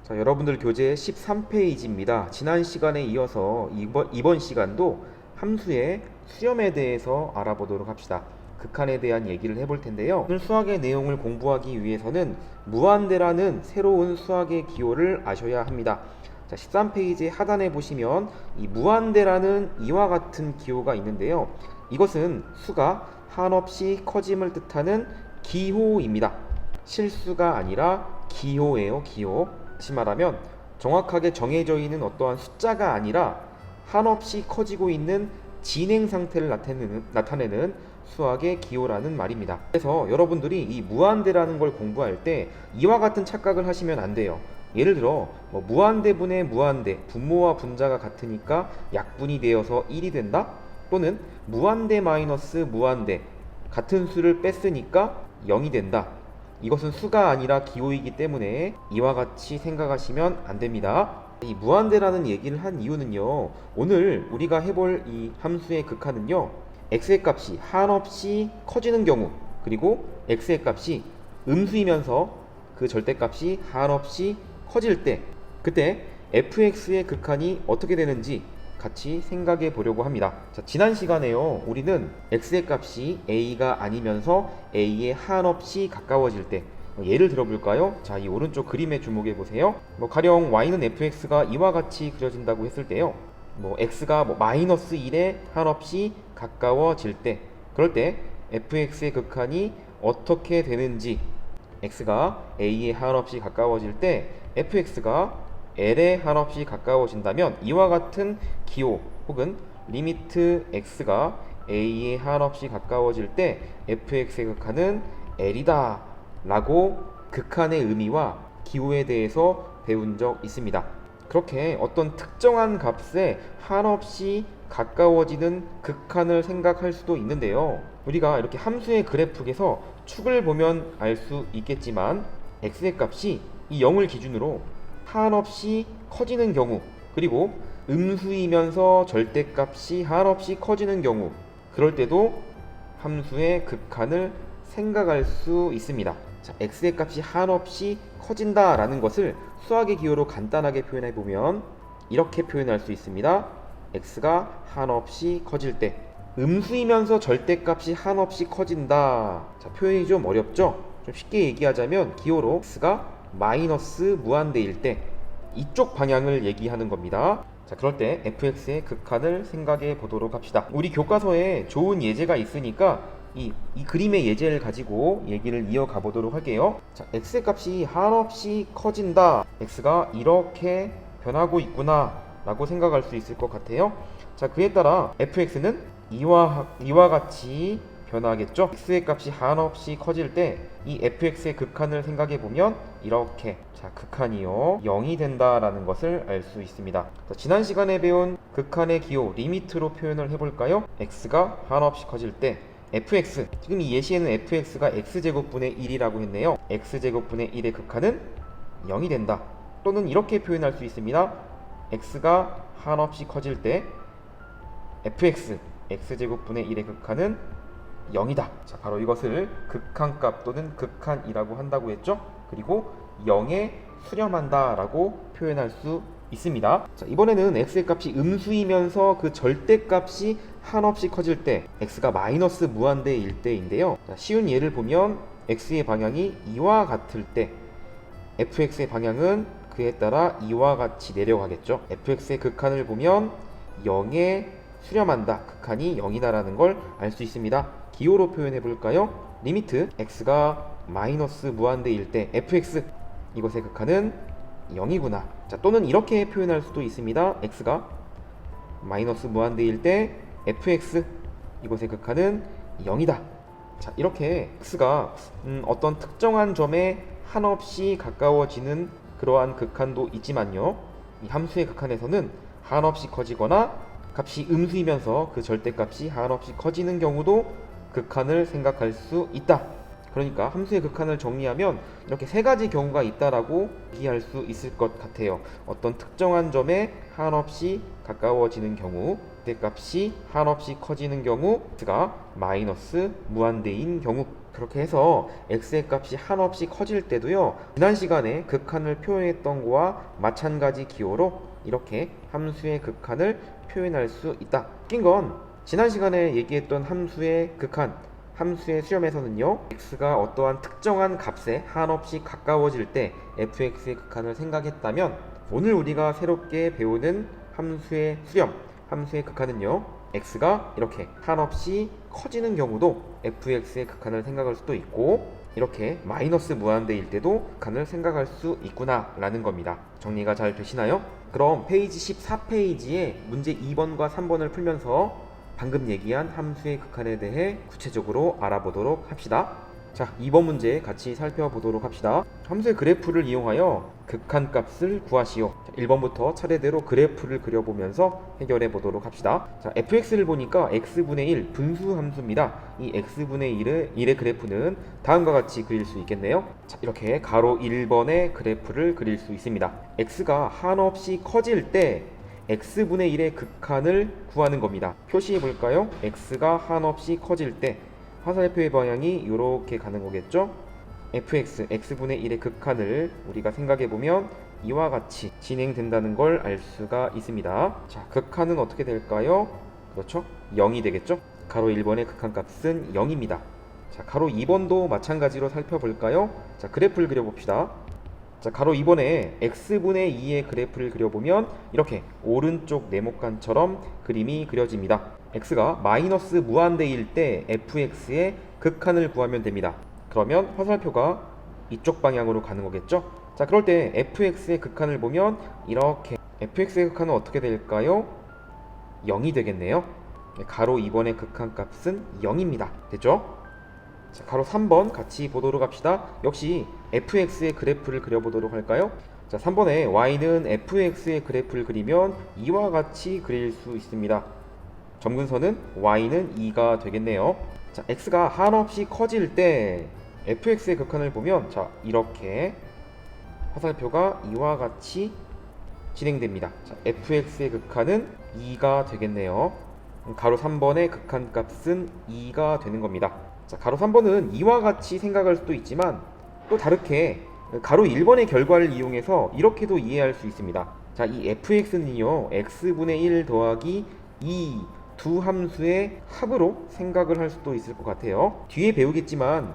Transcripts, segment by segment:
자, 여러분들 교재 13페이지입니다. 지난 시간에 이어서 이번 시간도 함수의 수렴에 대해서 알아보도록 합시다. 극한에 대한 얘기를 해볼 텐데요. 오늘 수학의 내용을 공부하기 위해서는 무한대라는 새로운 수학의 기호를 아셔야 합니다. 자, 13페이지 하단에 보시면 이 무한대라는 이와 같은 기호가 있는데요. 이것은 수가 한없이 커짐을 뜻하는 기호입니다. 실수가 아니라 기호예요, 기호. 다시 말하면 정확하게 정해져 있는 어떠한 숫자가 아니라 한없이 커지고 있는 진행 상태를 나타내는 수학의 기호라는 말입니다. 그래서 여러분들이 이 무한대라는 걸 공부할 때 이와 같은 착각을 하시면 안 돼요. 예를 들어 무한대분의 무한대, 분모와 분자가 같으니까 약분이 되어서 1이 된다? 또는 무한대 마이너스 무한대, 같은 수를 뺐으니까 0이 된다. 이것은 수가 아니라 기호이기 때문에 이와 같이 생각하시면 안 됩니다. 이 무한대라는 얘기를 한 이유는요, 오늘 우리가 해볼 이 함수의 극한은요, x의 값이 한없이 커지는 경우, 그리고 x의 값이 음수이면서 그 절대값이 한없이 커질 때, 그때 fx의 극한이 어떻게 되는지 같이 생각해 보려고 합니다. 자, 지난 시간에요, 우리는 x의 값이 a가 아니면서 a에 한없이 가까워질 때 예를 들어볼까요? 자, 이 오른쪽 그림에 주목해 보세요. 가령 y는 fx가 이와 같이 그려진다고 했을 때요, x가 마이너스 1에 한없이 가까워질 때, 그럴 때 fx의 극한이 어떻게 되는지, x가 a에 한없이 가까워질 때 fx가 l에 한없이 가까워진다면 이와 같은 기호 혹은 리미트 x가 a에 한없이 가까워질 때 fx의 극한은 l이다 라고 극한의 의미와 기호에 대해서 배운 적 있습니다. 그렇게 어떤 특정한 값에 한없이 가까워지는 극한을 생각할 수도 있는데요, 우리가 이렇게 함수의 그래프에서 축을 보면 알 수 있겠지만 x의 값이 이 0을 기준으로 한없이 커지는 경우, 그리고 음수이면서 절대값이 한없이 커지는 경우, 그럴 때도 함수의 극한을 생각할 수 있습니다. 자, x의 값이 한없이 커진다 라는 것을 수학의 기호로 간단하게 표현해 보면 이렇게 표현할 수 있습니다. x가 한없이 커질 때, 음수이면서 절대값이 한없이 커진다. 자, 표현이 좀 어렵죠? 좀 쉽게 얘기하자면 기호로 x가 마이너스 무한대일 때 이쪽 방향을 얘기하는 겁니다. 자, 그럴 때 fx의 극한을 생각해 보도록 합시다. 우리 교과서에 좋은 예제가 있으니까 이 그림의 예제를 가지고 얘기를 이어가 보도록 할게요. 자, x의 값이 한없이 커진다, x가 이렇게 변하고 있구나 라고 생각할 수 있을 것 같아요. 자, 그에 따라 fx는 이와 같이 변하겠죠. x의 값이 한없이 커질 때 이 fx의 극한을 생각해 보면 이렇게, 자, 극한이요 0이 된다라는 것을 알 수 있습니다. 자, 지난 시간에 배운 극한의 기호 리미트로 표현을 해볼까요? x가 한없이 커질 때 fx, 지금 이 예시에는 fx가 x제곱분의 1이라고 했네요. x제곱분의 1의 극한은 0이 된다. 또는 이렇게 표현할 수 있습니다. x가 한없이 커질 때 fx, x제곱분의 1의 극한은 0이다. 자, 바로 이것을 극한값 또는 극한이라고 한다고 했죠. 그리고 0에 수렴한다 라고 표현할 수 있습니다. 자, 이번에는 x의 값이 음수이면서 그 절대값이 한없이 커질 때 x가 마이너스 무한대일 때인데요. 자, 쉬운 예를 보면 x의 방향이 이와 같을 때 fx의 방향은 그에 따라 이와 같이 내려가겠죠. fx의 극한을 보면 0에 수렴한다, 극한이 0이다 라는 걸 알 수 있습니다. 기호로 표현해 볼까요? 리미트 x가 마이너스 무한대일 때 fx, 이것의 극한은 0이구나. 자, 또는 이렇게 표현할 수도 있습니다. x가 마이너스 무한대일 때 fx, 이것의 극한은 0이다. 자, 이렇게 x가 어떤 특정한 점에 한없이 가까워지는 그러한 극한도 있지만요, 이 함수의 극한에서는 한없이 커지거나 값이 음수이면서 그 절대값이 한없이 커지는 경우도 극한을 생각할 수 있다. 그러니까 함수의 극한을 정리하면 이렇게 세 가지 경우가 있다라고 얘기할 수 있을 것 같아요. 어떤 특정한 점에 한없이 가까워지는 경우, 절대값이 한없이 커지는 경우, x가 마이너스 무한대인 경우, 그렇게 해서 x의 값이 한없이 커질 때도요, 지난 시간에 극한을 표현했던 거와 마찬가지 기호로 이렇게 함수의 극한을 표현할 수 있다. 웃긴 건 지난 시간에 얘기했던 함수의 극한, 함수의 수렴에서는요, x가 어떠한 특정한 값에 한없이 가까워질 때 fx의 극한을 생각했다면, 오늘 우리가 새롭게 배우는 함수의 수렴, 함수의 극한은요, x가 이렇게 한없이 커지는 경우도 fx의 극한을 생각할 수도 있고, 이렇게 마이너스 무한대일 때도 극한을 생각할 수 있구나 라는 겁니다. 정리가 잘 되시나요? 그럼 페이지 14페이지에 문제 2번과 3번을 풀면서 방금 얘기한 함수의 극한에 대해 구체적으로 알아보도록 합시다. 자, 2번 문제 같이 살펴보도록 합시다. 함수의 그래프를 이용하여 극한 값을 구하시오. 1번부터 차례대로 그래프를 그려보면서 해결해 보도록 합시다. 자, fx를 보니까 x분의 1 분수 함수입니다. 이 x분의 1의 그래프는 다음과 같이 그릴 수 있겠네요. 자, 이렇게 가로 1번의 그래프를 그릴 수 있습니다. x가 한없이 커질 때 x분의 1의 극한을 구하는 겁니다. 표시해 볼까요? x가 한없이 커질 때 화살표의 방향이 이렇게 가는 거겠죠? fx, x분의 1의 극한을 우리가 생각해 보면 이와 같이 진행된다는 걸 알 수가 있습니다. 자, 극한은 어떻게 될까요? 그렇죠? 0이 되겠죠? 가로 1번의 극한값은 0입니다. 자, 가로 2번도 마찬가지로 살펴볼까요? 자, 그래프를 그려봅시다. 자, 가로 2번에 x분의 2의 그래프를 그려보면 이렇게 오른쪽 네모칸처럼 그림이 그려집니다. x가 마이너스 무한대일 때 fx의 극한을 구하면 됩니다. 그러면 화살표가 이쪽 방향으로 가는 거겠죠? 자, 그럴 때 fx의 극한을 보면 이렇게 fx의 극한은 어떻게 될까요? 0이 되겠네요. 가로 2번의 극한값은 0입니다. 됐죠? 자, 가로 3번 같이 보도록 합시다. 역시 fx의 그래프를 그려보도록 할까요? 자, 3번에 y는 fx의 그래프를 그리면 이와 같이 그릴 수 있습니다. 점근선은 y는 2가 되겠네요. 자, x가 한없이 커질 때 fx의 극한을 보면 자, 이렇게 화살표가 이와 같이 진행됩니다. 자, fx의 극한은 2가 되겠네요. 가로 3번의 극한값은 2가 되는 겁니다. 자, 가로 3번은 이와 같이 생각할 수도 있지만 또 다르게 가로 1번의 결과를 이용해서 이렇게도 이해할 수 있습니다. 자, 이 fx는요, x분의 1 더하기 2 두 함수의 합으로 생각을 할 수도 있을 것 같아요. 뒤에 배우겠지만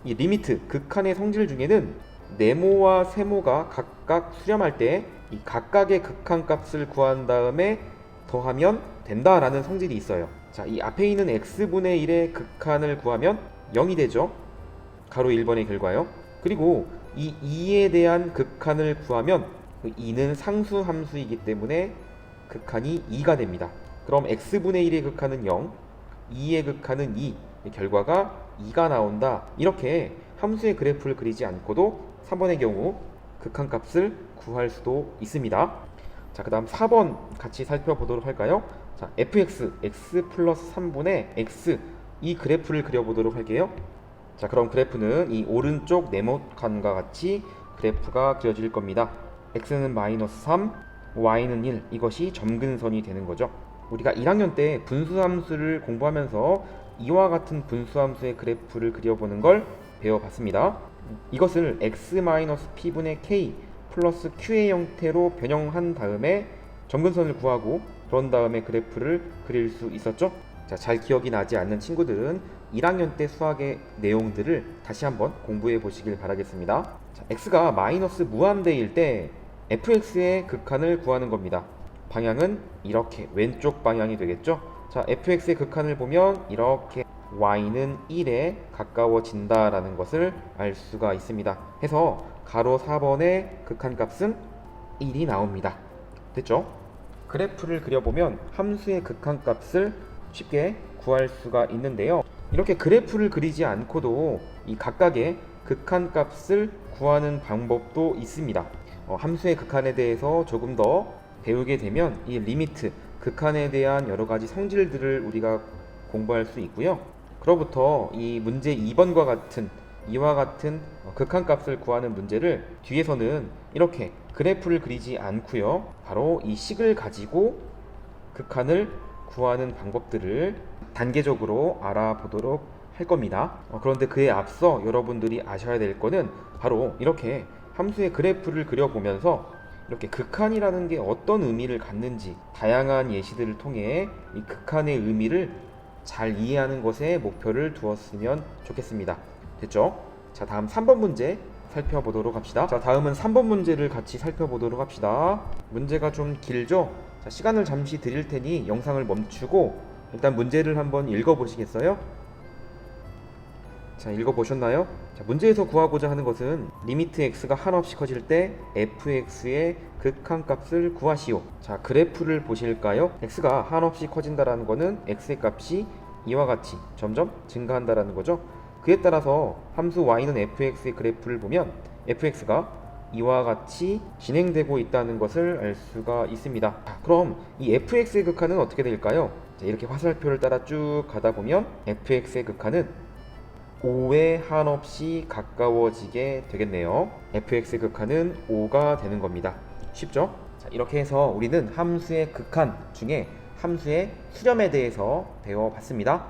이 리미트, 극한의 성질 중에는 네모와 세모가 각각 수렴할 때 이 각각의 극한값을 구한 다음에 더하면 된다라는 성질이 있어요. 자, 이 앞에 있는 x분의 1의 극한을 구하면 0이 되죠. 가로 1번의 결과요. 그리고 이 2에 대한 극한을 구하면 2는 상수 함수이기 때문에 극한이 2가 됩니다. 그럼 x분의 1의 극한은 0, 2의 극한은 2, 결과가 2가 나온다. 이렇게 함수의 그래프를 그리지 않고도 3번의 경우 극한값을 구할 수도 있습니다. 자, 그 다음 4번 같이 살펴보도록 할까요? 자, fx, x 플러스 3분의 x, 이 그래프를 그려보도록 할게요. 자, 그럼 그래프는 이 오른쪽 네모칸과 같이 그래프가 그려질 겁니다. x는 마이너스 3, y는 1, 이것이 점근선이 되는 거죠. 우리가 1학년 때 분수함수를 공부하면서 이와 같은 분수함수의 그래프를 그려보는 걸 배워봤습니다. 이것을 x-p분의 k 플러스 q의 형태로 변형한 다음에 점근선을 구하고 그런 다음에 그래프를 그릴 수 있었죠. 자, 잘 기억이 나지 않는 친구들은 1학년 때 수학의 내용들을 다시 한번 공부해 보시길 바라겠습니다. 자, x가 마이너스 무한대일 때 fx의 극한을 구하는 겁니다. 방향은 이렇게 왼쪽 방향이 되겠죠. 자, fx의 극한을 보면 이렇게 y는 1에 가까워진다 라는 것을 알 수가 있습니다. 해서 가로 4번의 극한값은 1이 나옵니다. 됐죠? 그래프를 그려보면 함수의 극한값을 쉽게 구할 수가 있는데요. 이렇게 그래프를 그리지 않고도 이 각각의 극한값을 구하는 방법도 있습니다. 함수의 극한에 대해서 조금 더 배우게 되면 이 리미트, 극한에 대한 여러 가지 성질들을 우리가 공부할 수 있고요. 그로부터 이 문제 2번과 같은 이와 같은 극한값을 구하는 문제를 뒤에서는 이렇게 그래프를 그리지 않고요. 바로 이 식을 가지고 극한을 구하는 방법들을 단계적으로 알아보도록 할 겁니다. 그런데 그에 앞서 여러분들이 아셔야 될 거는 바로 이렇게 함수의 그래프를 그려보면서 이렇게 극한이라는 게 어떤 의미를 갖는지 다양한 예시들을 통해 이 극한의 의미를 잘 이해하는 것에 목표를 두었으면 좋겠습니다. 됐죠? 자, 다음 3번 문제 살펴보도록 합시다. 자, 다음은 3번 문제를 같이 살펴보도록 합시다. 문제가 좀 길죠? 자, 시간을 잠시 드릴 테니 영상을 멈추고 일단 문제를 한번 읽어보시겠어요? 자, 읽어보셨나요? 자, 문제에서 구하고자 하는 것은 리미트 x가 한없이 커질 때 fx의 극한값을 구하시오. 자, 그래프를 보실까요? x가 한없이 커진다라는 것은 x의 값이 이와 같이 점점 증가한다라는 거죠. 그에 따라서 함수 y는 fx의 그래프를 보면 fx가 이와 같이 진행되고 있다는 것을 알 수가 있습니다. 자, 그럼 이 fx의 극한은 어떻게 될까요? 자, 이렇게 화살표를 따라 쭉 가다 보면 fx의 극한은 5에 한없이 가까워지게 되겠네요. fx의 극한은 5가 되는 겁니다. 쉽죠? 자, 이렇게 해서 우리는 함수의 극한 중에 함수의 수렴에 대해서 배워봤습니다.